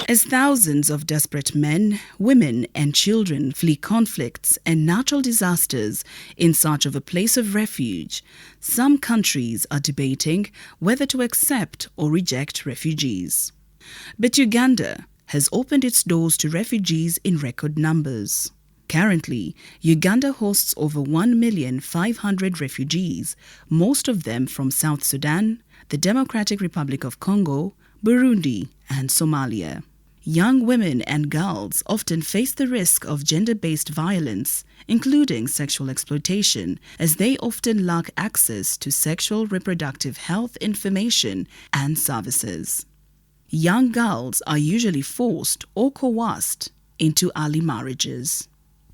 As thousands of desperate men, women and children flee conflicts and natural disasters in search of a place of refuge, some countries are debating whether to accept or reject refugees. But Uganda has opened its doors to refugees in record numbers. Currently, Uganda hosts over 1,500,000 refugees, most of them from South Sudan, the Democratic Republic of Congo, Burundi, and Somalia. Young women and girls often face the risk of gender-based violence, including sexual exploitation, as they often lack access to sexual reproductive health information and services. Young girls are usually forced or coerced into early marriages.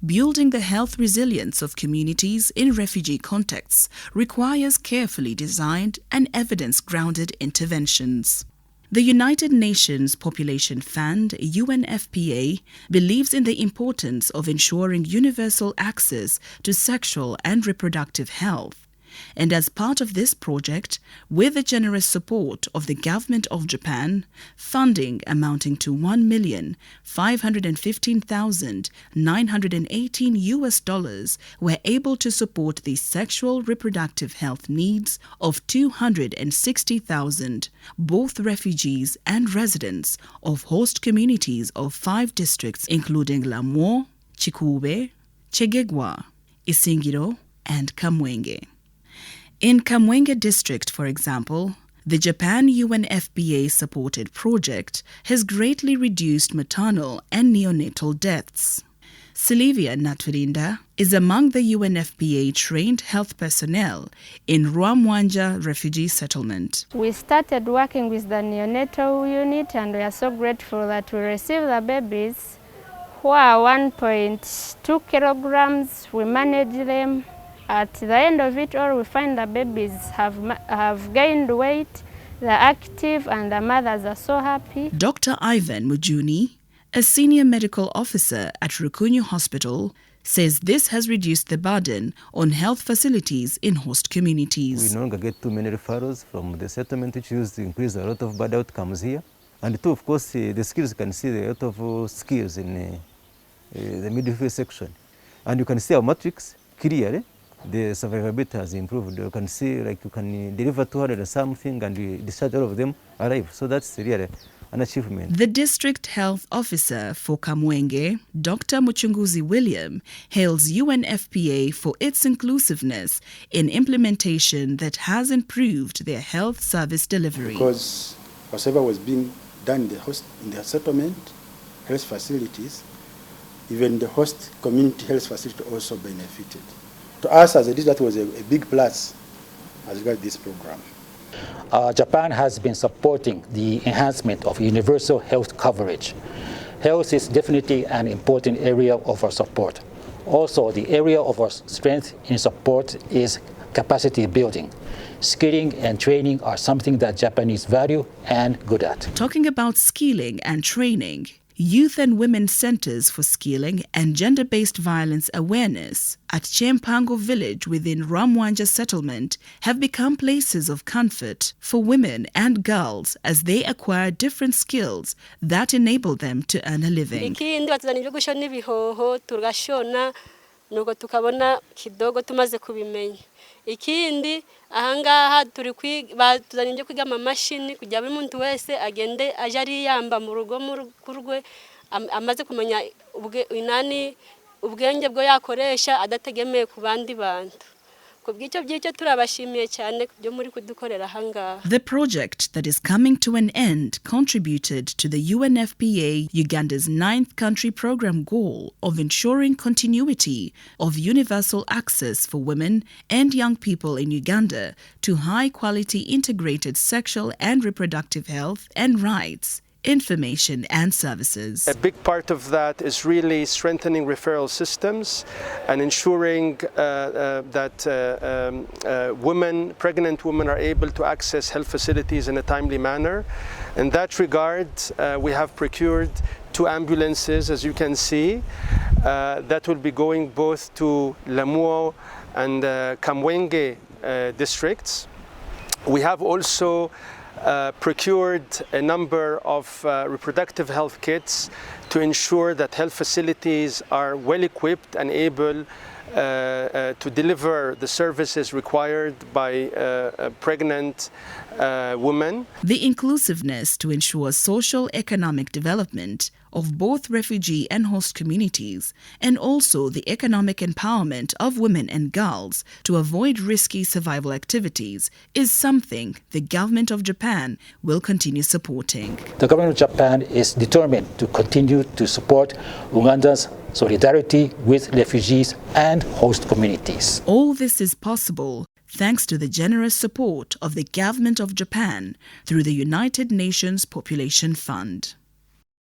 Building the health resilience of communities in refugee contexts requires carefully designed and evidence-grounded interventions. The United Nations Population Fund, UNFPA, believes in the importance of ensuring universal access to sexual and reproductive health. And as part of this project, with the generous support of the government of Japan, funding amounting to $1,515,918 were able to support the sexual reproductive health needs of 260,000, both refugees and residents of host communities of 5 districts including Lamuo, Chikube, Chegegwa, Isingiro, and Kamwenge. In Kamwenge district, for example, the Japan UNFPA-supported project has greatly reduced maternal and neonatal deaths. Sylvia Naturinda is among the UNFPA-trained health personnel in Rwamwanja refugee settlement. We started working with the neonatal unit and we are so grateful that we received the babies who are 1.2 kilograms. We manage them. At the end of it all, we find the babies have gained weight, they're active, and the mothers are so happy. Dr. Ivan Mujuni, a senior medical officer at Rukunyu Hospital, says this has reduced the burden on health facilities in host communities. We no longer get too many referrals from the settlement, which used to increase a lot of bad outcomes here. And two, of course, the skills, you can see a lot of skills in the midwifery section. And you can see our matrix clearly. The survivability has improved. You can see, like, you can deliver 200 or something and we discharge all of them alive. So that's really an achievement. The district health officer for Kamwenge, Dr. Muchunguzi William, hails UNFPA for its inclusiveness in implementation that has improved their health service delivery. Because whatever was being done in the settlement, health facilities, even the host community health facility also benefited. To us as a district, that was a big plus as regards this program. Japan has been supporting the enhancement of universal health coverage. Health is definitely an important area of our support. Also, the area of our strength in support is capacity building. Skilling and training are something that Japanese value and good at. Talking about skilling and training, Youth and Women's Centers for Skilling and Gender-Based Violence Awareness at Chempango Village within Rwamwanja settlement have become places of comfort for women and girls as they acquire different skills that enable them to earn a living. Ikindi ahangaha batuzanye kwiga amamashini kugira buri muntu wese agende aje ariyamba mu rugo kurwe amaze kumenya ubwenge bwo yakoresha adategemeye ku bandi bantu. The project that is coming to an end contributed to the UNFPA Uganda's 9th country program goal of ensuring continuity of universal access for women and young people in Uganda to high-quality integrated sexual and reproductive health and rights, information and services. A big part of that is really strengthening referral systems and ensuring that pregnant women are able to access health facilities in a timely manner. In that regard, we have procured 2 ambulances, as you can see, that will be going both to Lamuo and Kamwenge districts. We have also procured a number of reproductive health kits to ensure that health facilities are well equipped and able to deliver the services required by pregnant women. The inclusiveness to ensure social economic development of both refugee and host communities, and also the economic empowerment of women and girls to avoid risky survival activities, is something the government of Japan will continue supporting. The government of Japan is determined to continue to support Uganda's solidarity with refugees and host communities. All this is possible thanks to the generous support of the government of Japan through the United Nations Population Fund.